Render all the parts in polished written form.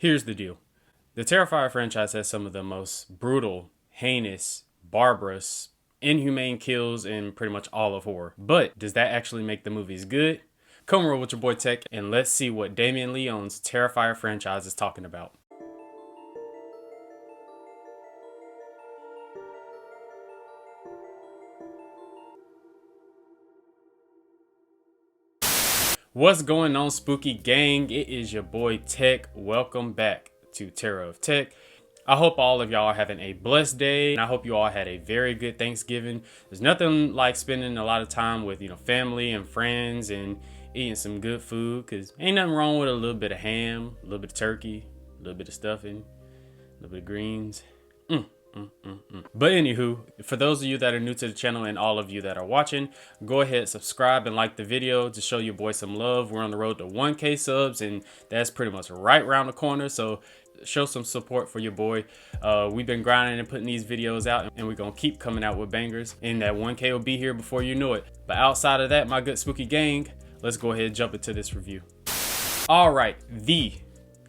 Here's the deal. The Terrifier franchise has some of the most brutal, heinous, barbarous, inhumane kills in pretty much all of horror. But does that actually make the movies good? Come roll with your boy Tech and let's see what Damien Leone's Terrifier franchise is talking about. What's going on, spooky gang? It is your boy Tech. Welcome back to Terror of Tech. I hope all of y'all are having a blessed day, and I hope you all had a very good Thanksgiving. There's nothing like spending a lot of time with, family and friends and eating some good food, because ain't nothing wrong with a little bit of ham, a little bit of turkey, a little bit of stuffing, a little bit of greens. But anywho, for those of you that are new to the channel and all of you that are watching, go ahead, subscribe and like the video to show your boy some love. We're on the road to 1K subs, and that's pretty much right around the corner. So show some support for your boy. We've been grinding and putting these videos out, and we're gonna keep coming out with bangers, and that 1K will be here before you know it. But outside of that, my good spooky gang, let's go ahead and jump into this review. All right, the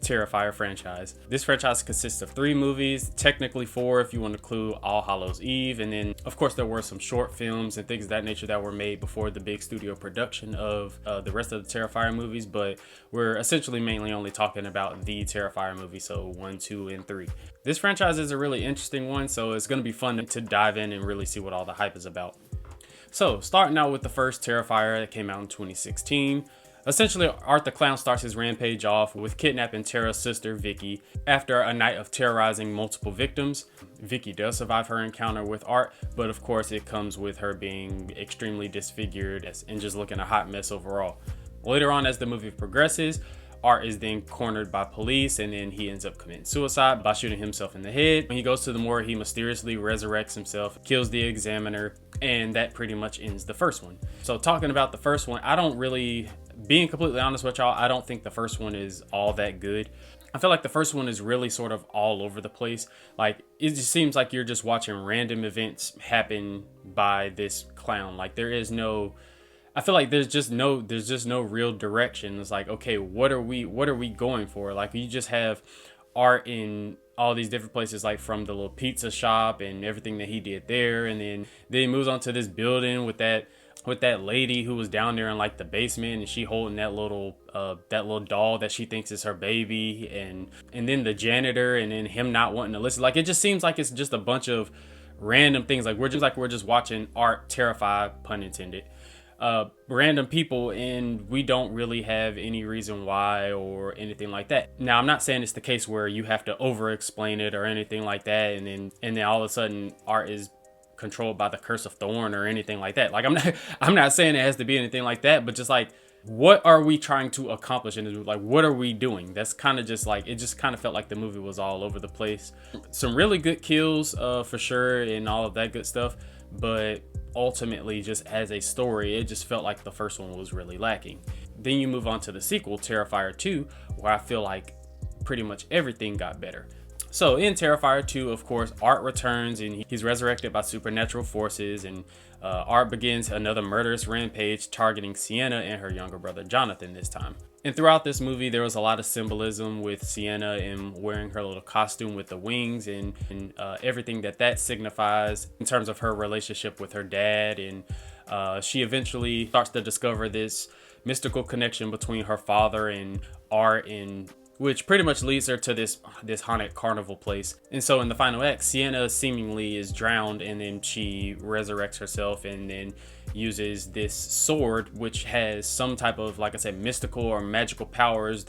Terrifier franchise. This franchise consists of 3 movies, technically 4 if you want to include All Hallows Eve, and then of course there were some short films and things of that nature that were made before the big studio production of the rest of the Terrifier movies, but we're essentially mainly only talking about the Terrifier movie, so 1, 2, and 3. This franchise is a really interesting one, so it's going to be fun to dive in and really see what all the hype is about. So starting out with the first Terrifier that came out in 2016. Essentially, Art the Clown starts his rampage off with kidnapping Tara's sister, Vicky. After a night of terrorizing multiple victims, Vicky does survive her encounter with Art, but of course it comes with her being extremely disfigured and just looking a hot mess overall. Later on, as the movie progresses, Art is then cornered by police, and then he ends up committing suicide by shooting himself in the head. When he goes to the morgue, he mysteriously resurrects himself, kills the examiner, and that pretty much ends the first one. So talking about the first one, being completely honest with y'all, I don't think the first one is all that good. I feel like the first one is really sort of all over the place. Like, it just seems like you're just watching random events happen by this clown. Like, I feel like there's just no real direction. It's like, okay, what are we going for? Like, you just have Art in all these different places, like from the little pizza shop and everything that he did there, and then he moves on to this building with that lady who was down there in like the basement, and she holding that little doll that she thinks is her baby, and then the janitor, and then him not wanting to listen. Like, it just seems like it's just a bunch of random things. Like, we're just watching Art terrify, pun intended, random people, and we don't really have any reason why or anything like that. Now, I'm not saying it's the case where you have to over explain it or anything like that, and then all of a sudden Art is controlled by the curse of Thorn or anything like that. Like, I'm not saying it has to be anything like that, but just like, what are we trying to accomplish in this movie? Like, what are we doing? That's kind of just like, it just kind of felt like the movie was all over the place. Some really good kills for sure, and all of that good stuff, but ultimately, just as a story, it just felt like the first one was really lacking. Then you move on to the sequel, Terrifier 2, where I feel like pretty much everything got better. So in Terrifier 2, of course, Art returns, and he's resurrected by supernatural forces, and Art begins another murderous rampage targeting Sienna and her younger brother Jonathan this time. And throughout this movie, there was a lot of symbolism with Sienna and wearing her little costume with the wings, and everything that signifies in terms of her relationship with her dad. And she eventually starts to discover this mystical connection between her father and Art, and which pretty much leads her to this haunted carnival place. And so in the final act, Sienna seemingly is drowned, and then she resurrects herself and then uses this sword, which has some type of, like I said, mystical or magical powers,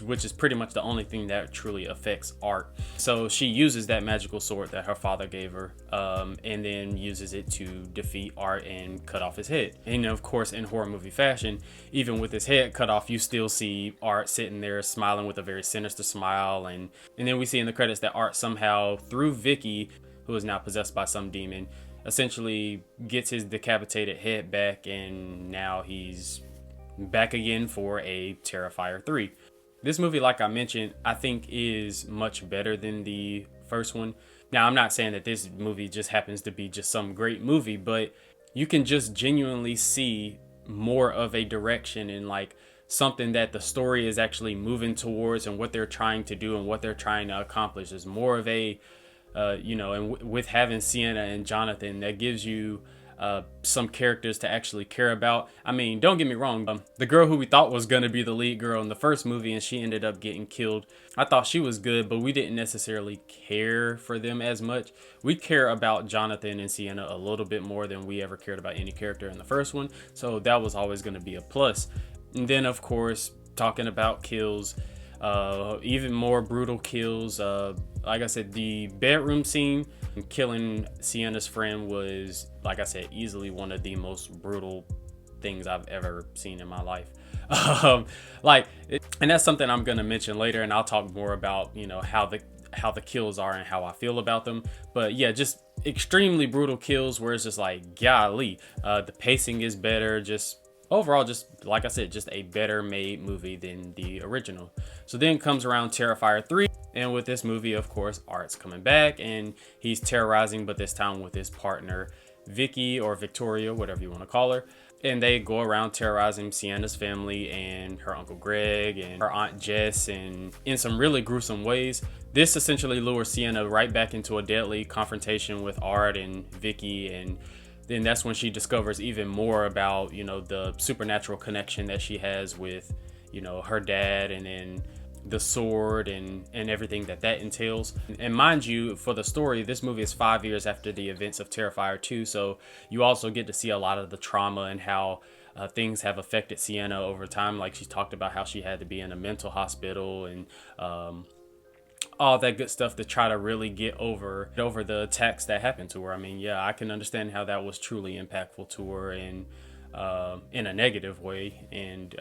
which is pretty much the only thing that truly affects Art. So she uses that magical sword that her father gave her, and then uses it to defeat Art and cut off his head. And of course, in horror movie fashion, even with his head cut off, you still see Art sitting there smiling with a very sinister smile. And then we see in the credits that Art somehow, through Vicky, who is now possessed by some demon, essentially gets his decapitated head back, and now he's back again for a Terrifier 3. This movie, like I mentioned, I think is much better than the first one. Now, I'm not saying that this movie just happens to be just some great movie, but you can just genuinely see more of a direction and like something that the story is actually moving towards and what they're trying to do and what they're trying to accomplish. Is more of a and with having Sienna and Jonathan, that gives you some characters to actually care about. I mean, don't get me wrong, the girl who we thought was gonna be the lead girl in the first movie and she ended up getting killed, I thought she was good, but we didn't necessarily care for them as much. We care about Jonathan and Sienna a little bit more than we ever cared about any character in the first one, so that was always going to be a plus. And then of course, talking about kills, even more brutal kills. Like I said, the bedroom scene, killing Sienna's friend, was, like I said, easily one of the most brutal things I've ever seen in my life. And that's something I'm gonna mention later, and I'll talk more about, you know, how the kills are and how I feel about them. But yeah, just extremely brutal kills where it's just like, golly, the pacing is better. Just overall, just like I said, just a better made movie than the original. So then comes around Terrifier 3. And with this movie, of course, Art's coming back and he's terrorizing, but this time with his partner, Vicky, or Victoria, whatever you want to call her. And they go around terrorizing Sienna's family and her Uncle Greg and her Aunt Jess, and in some really gruesome ways. This essentially lures Sienna right back into a deadly confrontation with Art and Vicky, and then that's when she discovers even more about, you know, the supernatural connection that she has with, you know, her dad, and then the sword and everything that entails. And mind you, for the story, this movie is 5 years after the events of Terrifier 2, so you also get to see a lot of the trauma and how things have affected Sienna over time. Like, she talked about how she had to be in a mental hospital and all that good stuff to try to really get over the attacks that happened to her. I mean, yeah, I can understand how that was truly impactful to her and in a negative way, and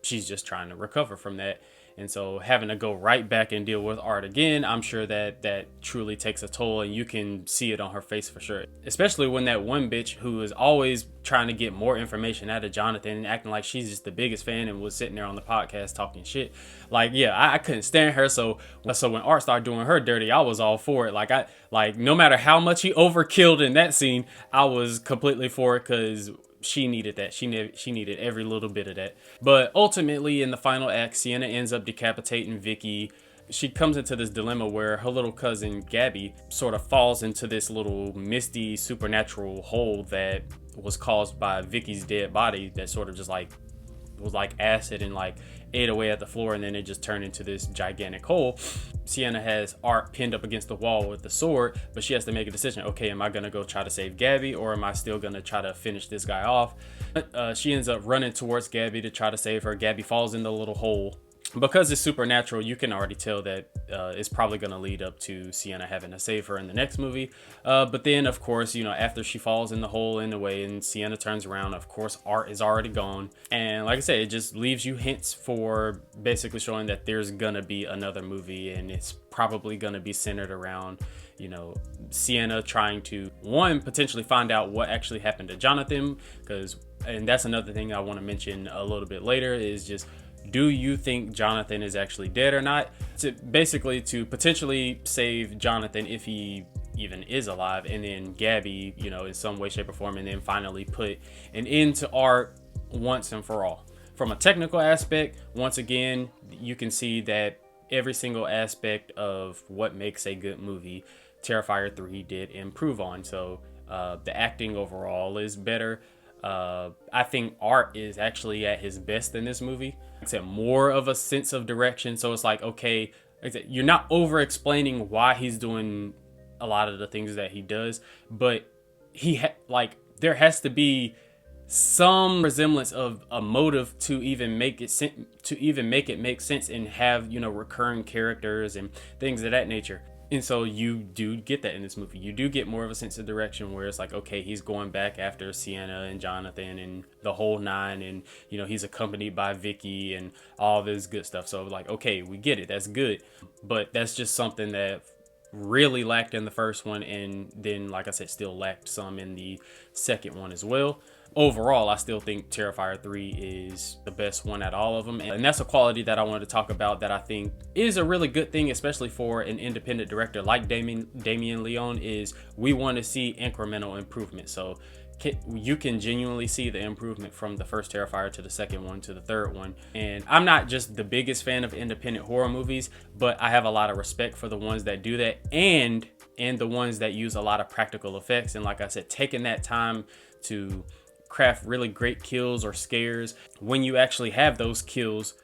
she's just trying to recover from that. And so having to go right back and deal with Art again, I'm sure that truly takes a toll, and you can see it on her face for sure. Especially when that one bitch who is always trying to get more information out of Jonathan and acting like she's just the biggest fan and was sitting there on the podcast talking shit. Like, yeah, I couldn't stand her. So when Art started doing her dirty, I was all for it. Like no matter how much he overkilled in that scene, I was completely for it, because she needed that. She needed every little bit of that. But ultimately, in the final act, Sienna ends up decapitating Vicky. She comes into this dilemma where her little cousin Gabby sort of falls into this little misty supernatural hole that was caused by Vicky's dead body, that sort of just like was like acid and like ate away at the floor, and then it just turned into this gigantic hole. Sienna has Art pinned up against the wall with the sword, but she has to make a decision. Okay, am I gonna go try to save Gabby, or am I still gonna try to finish this guy off? She ends up running towards Gabby to try to save her. Gabby falls in the little hole. Because it's supernatural, you can already tell that it's probably going to lead up to Sienna having to save her in the next movie. But then, of course, you know, after she falls in the hole in the way and Sienna turns around, of course, Art is already gone. And like I said, it just leaves you hints for basically showing that there's going to be another movie, and it's probably going to be centered around, you know, Sienna trying to, one, potentially find out what actually happened to Jonathan. And that's another thing I want to mention a little bit later, is just, do you think Jonathan is actually dead or not? To potentially save Jonathan if he even is alive, and then Gabby, you know, in some way, shape, or form, and then finally put an end to Art once and for all. From a technical aspect, once again, you can see that every single aspect of what makes a good movie, Terrifier 3 did improve on. So the acting overall is better. I think Art is actually at his best in this movie. Except more of a sense of direction. So it's like, okay, you're not over explaining why he's doing a lot of the things that he does, but there has to be some resemblance of a motive to even make it make sense and have, you know, recurring characters and things of that nature. And so you do get that in this movie. You do get more of a sense of direction where it's like, okay, he's going back after Sienna and Jonathan and the whole nine, and, you know, he's accompanied by Vicky and all this good stuff. So like, okay, we get it. That's good. But that's just something that really lacked in the first one, and then, like I said, still lacked some in the second one as well. Overall, I still think Terrifier 3 is the best one at all of them. And that's a quality that I wanted to talk about that I think is a really good thing, especially for an independent director like Damien Leone, is we want to see incremental improvement. So you can genuinely see the improvement from the first Terrifier to the second one to the third one. And I'm not just the biggest fan of independent horror movies, but I have a lot of respect for the ones that do that, and the ones that use a lot of practical effects. And like I said, taking that time to craft really great kills or scares when you actually have those kills,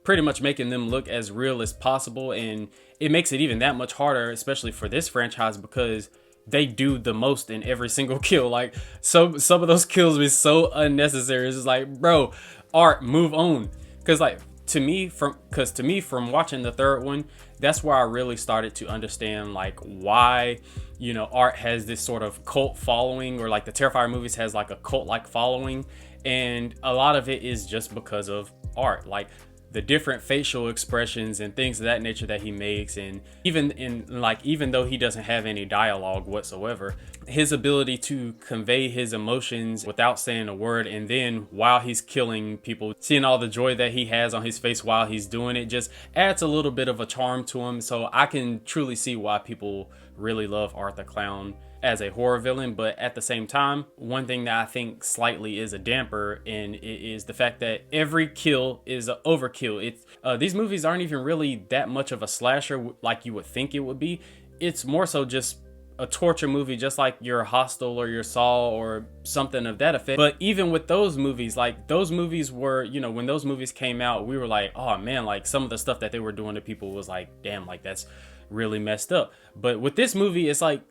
pretty much making them look as real as possible. And it makes it even that much harder, especially for this franchise, because they do the most in every single kill. Like, so some of those kills be so unnecessary. It's just like, bro, art, move on. Because to me, from watching the third one, that's where I really started to understand like why, you know, art has this sort of cult following, or like the Terrifier movies has like a cult like following. And a lot of it is just because of art. Like, the different facial expressions and things of that nature that he makes, and even though he doesn't have any dialogue whatsoever, his ability to convey his emotions without saying a word, and then while he's killing people, seeing all the joy that he has on his face while he's doing it, just adds a little bit of a charm to him. So I can truly see why people really love Art the Clown as a horror villain. But at the same time, one thing that I think slightly is a damper, and it is the fact that every kill is an overkill. These movies aren't even really that much of a slasher like you would think it would be. It's more so just a torture movie, just like your Hostel or your Saw or something of that effect. But even with those movies, like, those movies were, you know, when those movies came out, we were like, oh man, like some of the stuff that they were doing to people was like, damn, like that's really messed up. But with this movie, it's like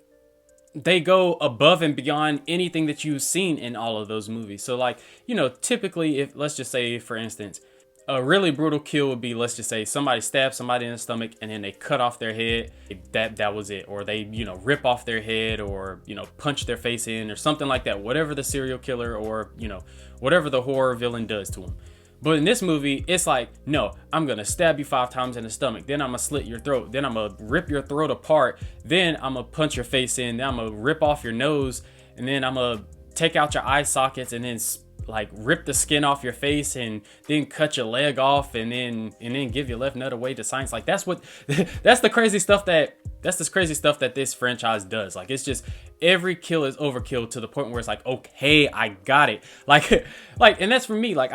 they go above and beyond anything that you've seen in all of those movies. So like, you know, typically, if let's just say, for instance, a really brutal kill would be, let's just say somebody stabs somebody in the stomach and then they cut off their head. That was it. Or they, you know, rip off their head, or, you know, punch their face in, or something like that. Whatever the serial killer, or, you know, whatever the horror villain does to them. But in this movie, it's like, no, I'm going to stab you 5 times in the stomach. Then I'm going to slit your throat. Then I'm going to rip your throat apart. Then I'm going to punch your face in. Then I'm going to rip off your nose. And then I'm going to take out your eye sockets, and then like rip the skin off your face, and then cut your leg off, and then give your left nut away to science. Like, that's the crazy stuff that this franchise does. Like, it's just every kill is overkill to the point where it's like, okay, I got it. Like, and that's for me. Like,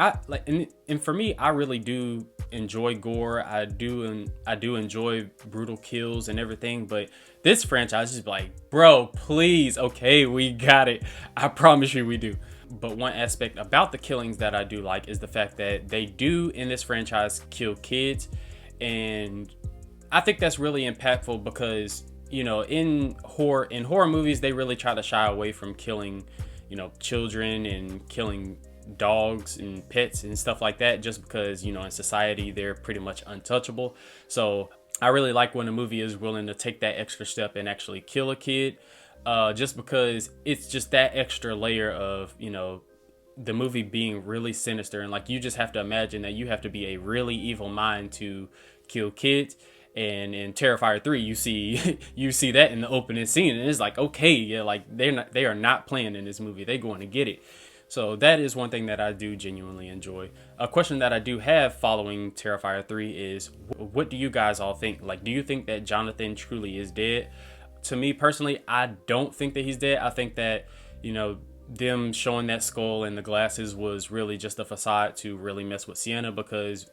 and for me, I really do enjoy gore. I do enjoy brutal kills and everything. But this franchise is like, bro, please, okay, we got it. I promise you, we do. But one aspect about the killings that I do like is the fact that they do in this franchise kill kids. And I think that's really impactful because, you know, in horror movies, they really try to shy away from killing, you know, children and killing dogs and pets and stuff like that, just because, you know, in society, they're pretty much untouchable. So I really like when a movie is willing to take that extra step and actually kill a kid. Just because it's just that extra layer of, you know, the movie being really sinister. And like, you just have to imagine that you have to be a really evil mind to kill kids. And in Terrifier 3, you see that in the opening scene, and it's like, okay, yeah, like they are not playing in this movie. They're going to get it. So that is one thing that I do genuinely enjoy. A question that I do have following Terrifier 3 is, what do you guys all think? Like, do you think that Jonathan truly is dead? To me personally, I don't think that he's dead. I think that, you know, them showing that skull and the glasses was really just a facade to really mess with Sienna, because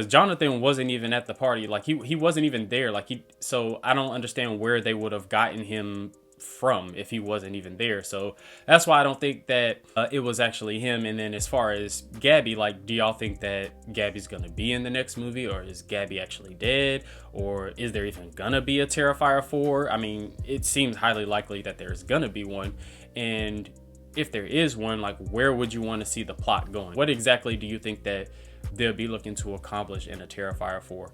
Jonathan wasn't even at the party. Like, he wasn't even there. Like, so I don't understand where they would have gotten him from if he wasn't even there. So that's why I don't think that it was actually him. And then as far as Gabby, like, do y'all think that Gabby's gonna be in the next movie, or is Gabby actually dead, or is there even gonna be a Terrifier 4? I mean, it seems highly likely that there's gonna be one. And if there is one, like, where would you want to see the plot going? What exactly do you think that they'll be looking to accomplish in a Terrifier 4?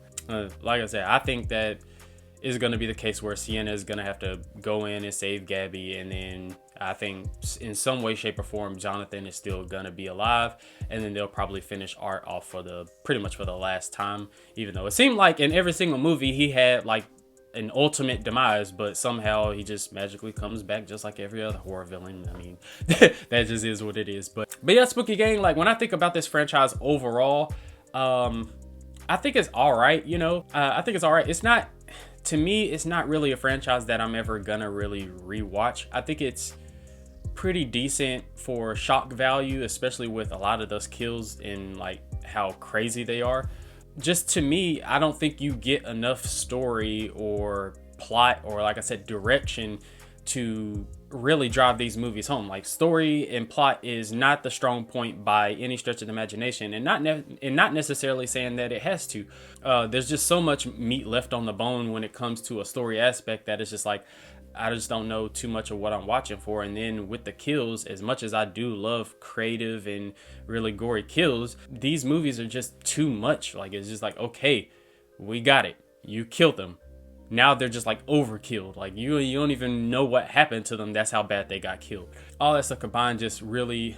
Like I said, I think that is going to be the case where Sienna is going to have to go in and save Gabby, and then I think in some way, shape, or form, Jonathan is still going to be alive, and then they'll probably finish Art off for pretty much for the last time, even though it seemed like in every single movie he had like an ultimate demise, but somehow he just magically comes back just like every other horror villain. I mean, that just is what it is. But yeah, Spooky Gang, like, when I think about this franchise overall, I think it's all right. You know, I think it's all right. It's not, to me, it's not really a franchise that I'm ever gonna really rewatch. I think it's pretty decent for shock value, especially with a lot of those kills and like how crazy they are. Just to me, I don't think you get enough story or plot or, like I said, direction to really drive these movies home. Like, story and plot is not the strong point by any stretch of the imagination, and not necessarily saying that it has to. There's just so much meat left on the bone when it comes to a story aspect that it's just like, I just don't know too much of what I'm watching for. And then with the kills, as much as I do love creative and really gory kills, these movies are just too much. Like, it's just like, okay, we got it, you killed them. Now they're just like overkilled. Like, you don't even know what happened to them. That's how bad they got killed. All that stuff combined just really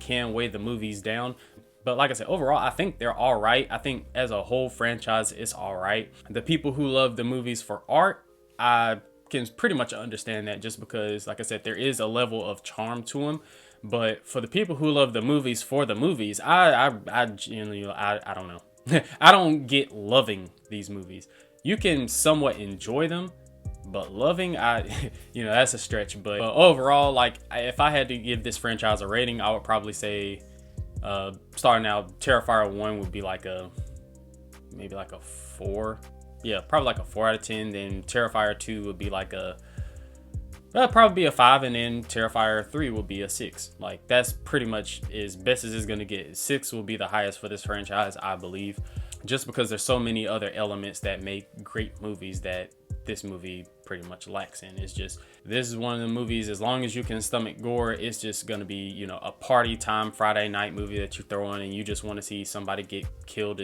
can weigh the movies down. But like I said, overall, I think they're all right. I think as a whole franchise, it's all right. The people who love the movies for art, I can pretty much understand that, just because, like I said, there is a level of charm to them. But for the people who love the movies for the movies, I genuinely, I don't know. I don't get loving these movies. You can somewhat enjoy them, but loving, that's a stretch. But overall, like, if I had to give this franchise a rating, I would probably say, starting out, Terrifier 1 would be like maybe like a 4. Yeah, probably like a 4 out of 10. Then Terrifier 2 would be like probably be a 5, and then Terrifier 3 will be a 6. Like, that's pretty much as best as it's gonna get. 6 will be the highest for this franchise, I believe, just because there's so many other elements that make great movies that this movie pretty much lacks in. It's just, this is one of the movies, as long as you can stomach gore, it's just gonna be, a party time Friday night movie that you throw on and you just want to see somebody get killed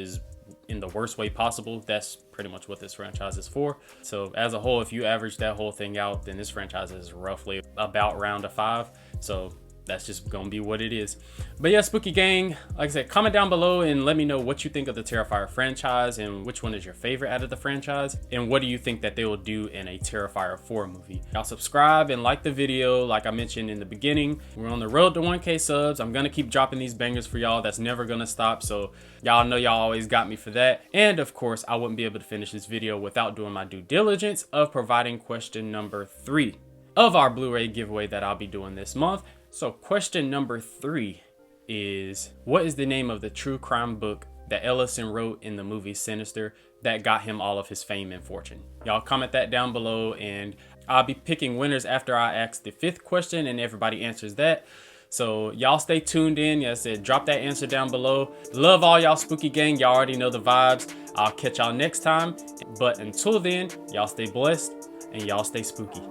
in the worst way possible. That's pretty much what this franchise is for. So as a whole, if you average that whole thing out, then this franchise is roughly about round of 5. So that's just gonna be what it is. But yeah, Spooky Gang, like I said, comment down below and let me know what you think of the Terrifier franchise and which one is your favorite out of the franchise, and what do you think that they will do in a Terrifier 4 movie. Y'all subscribe and like the video. Like I mentioned in the beginning, we're on the road to 1K subs. I'm gonna keep dropping these bangers for y'all. That's never gonna stop, so y'all know y'all always got me for that. And of course, I wouldn't be able to finish this video without doing my due diligence of providing question number 3 of our Blu-ray giveaway that I'll be doing this month. So question number 3 is, what is the name of the true crime book that Ellison wrote in the movie Sinister that got him all of his fame and fortune? Y'all comment that down below, and I'll be picking winners after I ask the 5th question and everybody answers that. So y'all stay tuned in. Like I said, drop that answer down below. Love all y'all Spooky Gang. Y'all already know the vibes. I'll catch y'all next time. But until then, y'all stay blessed and y'all stay spooky.